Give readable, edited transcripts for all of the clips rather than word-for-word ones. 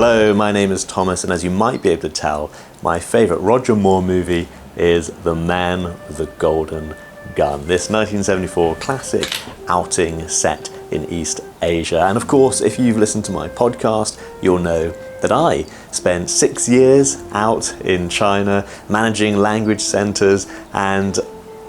Hello, my name is Thomas, and as you might be able to tell, my favourite Roger Moore movie is The Man with the Golden Gun, this 1974 classic outing set in East Asia. And of course, if you've listened to my podcast, you'll know that I spent 6 years out in China managing language centres, and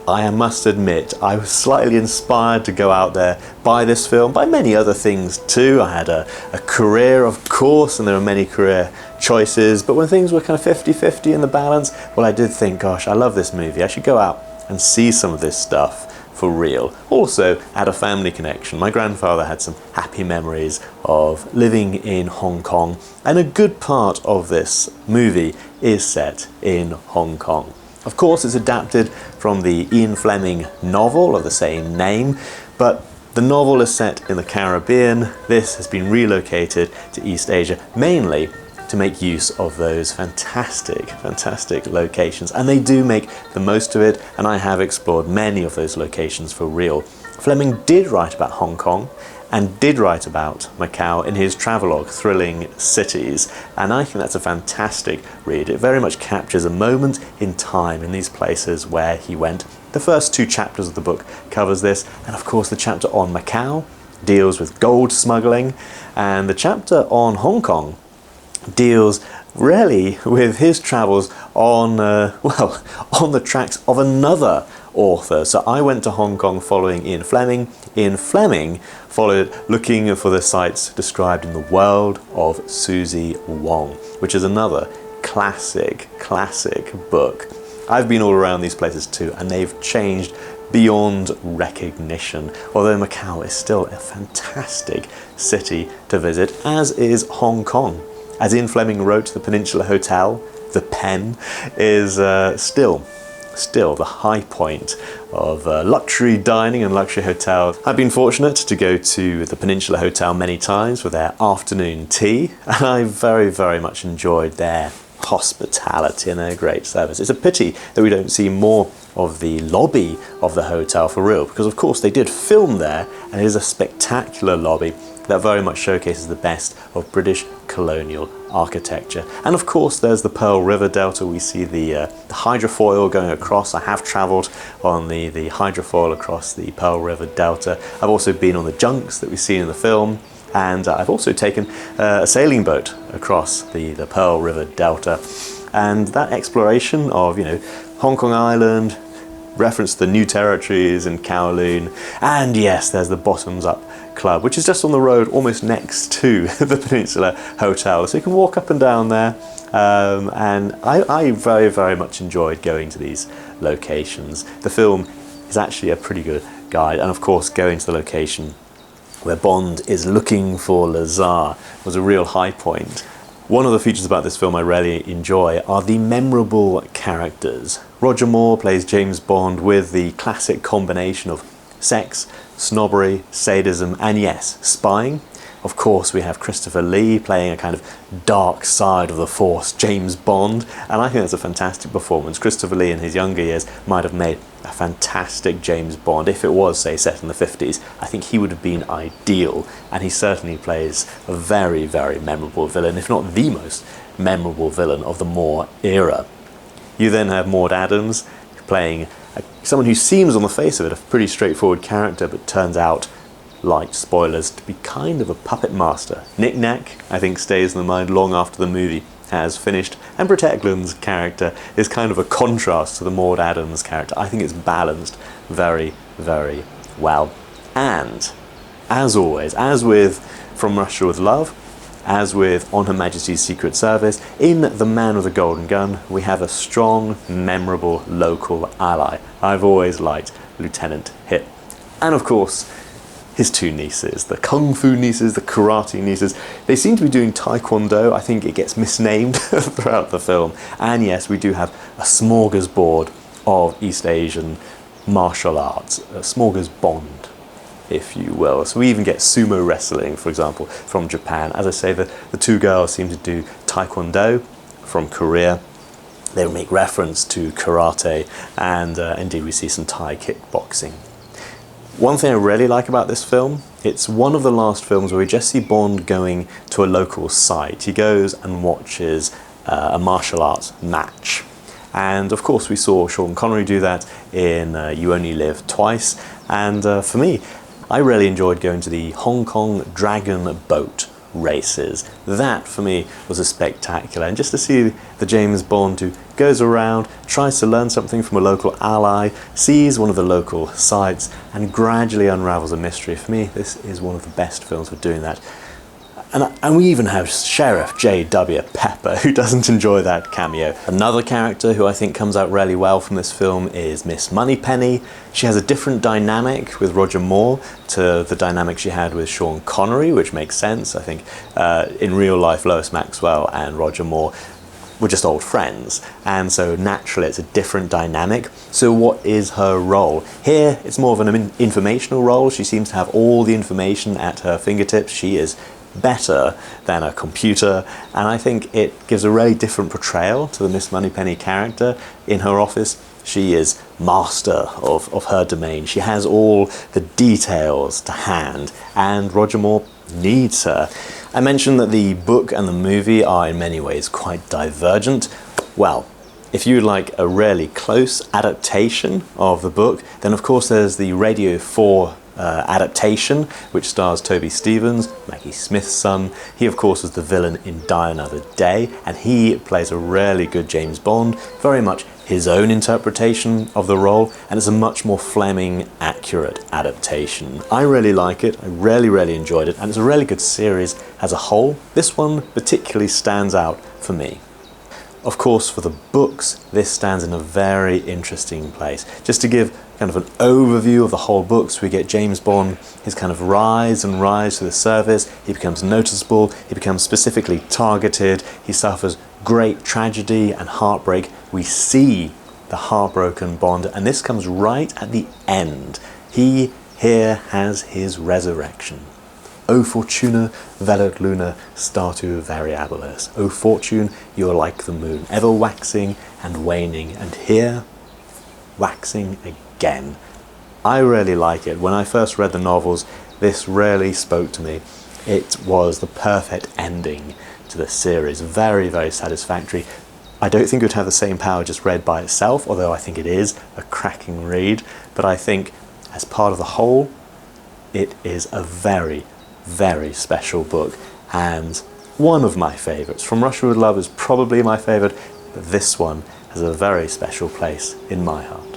I must admit, I was slightly inspired to go out there by this film, by many other things too. I had a career, of course, and there were many career choices, but when things were kind of 50-50 in the balance, well, I did think, gosh, I love this movie. I should go out and see some of this stuff for real. Also, had a family connection. My grandfather had some happy memories of living in Hong Kong, and a good part of this movie is set in Hong Kong. Of course, it's adapted from the Ian Fleming novel of the same name, but the novel is set in the Caribbean. This has been relocated to East Asia, mainly to make use of those fantastic locations. And they do make the most of it, and I have explored many of those locations for real. Fleming did write about Hong Kong, and did write about Macau in his travelogue, Thrilling Cities, and I think that's a fantastic read. It very much captures a moment in time in these places where he went. The first 2 chapters of the book covers this, and of course the chapter on Macau deals with gold smuggling, and the chapter on Hong Kong deals really with his travels on, on the tracks of another author. So I went to Hong Kong following Ian Fleming. Ian Fleming followed looking for the sites described in The World of Susie Wong, which is another classic book. I've been all around these places too, and they've changed beyond recognition, although Macau is still a fantastic city to visit, as is Hong Kong. As Ian Fleming wrote, the Peninsula Hotel, the Pen, is still the high point of luxury dining and luxury hotels. I've been fortunate to go to the Peninsula Hotel many times for their afternoon tea, and I very much enjoyed their hospitality and their great service. It's a pity that we don't see more of the lobby of the hotel for real, because of course they did film there, and it is a spectacular lobby that very much showcases the best of British colonial architecture. And of course there's the Pearl River Delta. We see the hydrofoil going across. I have travelled on the hydrofoil across the Pearl River Delta. I've also been on the junks that we see in the film, and I've also taken a sailing boat across the Pearl River Delta. And that exploration of, Hong Kong Island, reference to the new territories in Kowloon, and yes, there's the Bottoms Up Club, which is just on the road almost next to the Peninsula Hotel, so you can walk up and down there, and I very much enjoyed going to these locations. The film is actually a pretty good guide, and of course going to the location where Bond is looking for Lazar was a real high point. One of the features about this film I really enjoy are the memorable characters. Roger Moore plays James Bond with the classic combination of sex, snobbery, sadism, and yes, spying. Of course, we have Christopher Lee playing a kind of dark side of the force, James Bond, and I think that's a fantastic performance. Christopher Lee in his younger years might have made a fantastic James Bond. If it was, say, set in the 50s, I think he would have been ideal, and he certainly plays a very memorable villain, if not the most memorable villain of the Moore era. You then have Maud Adams playing someone who seems on the face of it a pretty straightforward character, but turns out, light spoilers, to be kind of a puppet master. Nick Nack, I think, stays in the mind long after the movie has finished, and Britt Ekland's character is kind of a contrast to the Maud Adams character. I think it's balanced very well. And, as always, as with From Russia with Love, as with On Her Majesty's Secret Service, in The Man with the Golden Gun, we have a strong, memorable local ally. I've always liked Lieutenant Hip. And of course, his 2 nieces, the Kung Fu nieces, the Karate nieces. They seem to be doing Taekwondo. I think it gets misnamed throughout the film. And yes, we do have a smorgasbord of East Asian martial arts, a smorgasbond, if you will. So we even get sumo wrestling, for example, from Japan. As I say, the 2 girls seem to do Taekwondo from Korea. They make reference to karate, and indeed we see some Thai kickboxing. One thing I really like about this film, it's one of the last films where we just see Bond going to a local site. He goes and watches a martial arts match. And of course we saw Sean Connery do that in You Only Live Twice. And for me, I really enjoyed going to the Hong Kong Dragon Boat races. That for me was a spectacular, and just to see the James Bond who goes around, tries to learn something from a local ally, sees one of the local sites and gradually unravels a mystery. For me, this is one of the best films for doing that. And we even have Sheriff J.W. Pepper, who doesn't enjoy that cameo. Another character who I think comes out really well from this film is Miss Moneypenny. She has a different dynamic with Roger Moore to the dynamic she had with Sean Connery, which makes sense. I think in real life, Lois Maxwell and Roger Moore were just old friends, and so naturally it's a different dynamic. So what is her role? Here it's more of an informational role. She seems to have all the information at her fingertips. She is better than a computer, and I think it gives a really different portrayal to the Miss Moneypenny character. In her office, she is master of her domain. She has all the details to hand, and Roger Moore needs her. I mentioned that the book and the movie are in many ways quite divergent. Well, if you like a really close adaptation of the book, then of course there's the Radio 4 adaptation, which stars Toby Stephens, Maggie Smith's son. He of course was the villain in Die Another Day, and he plays a really good James Bond, very much his own interpretation of the role, and it's a much more Fleming accurate adaptation. I really like it, I really enjoyed it, and it's a really good series as a whole. This one particularly stands out for me. Of course, for the books, this stands in a very interesting place. Just to give kind of an overview of the whole books, we get James Bond, his kind of rise to the surface. He becomes noticeable, he becomes specifically targeted, he suffers great tragedy and heartbreak. We see the heartbroken Bond, and this comes right at the end. He here has his resurrection. O fortuna velut luna statu variabilis. O fortune, you are like the moon, ever waxing and waning, and here, waxing again. I really like it. When I first read the novels, this really spoke to me. It was the perfect ending to the series. Very satisfactory. I don't think it would have the same power just read by itself, although I think it is a cracking read, but I think as part of the whole, it is a very special book, and one of my favourites. From Russia with Love is probably my favourite, but this one has a very special place in my heart.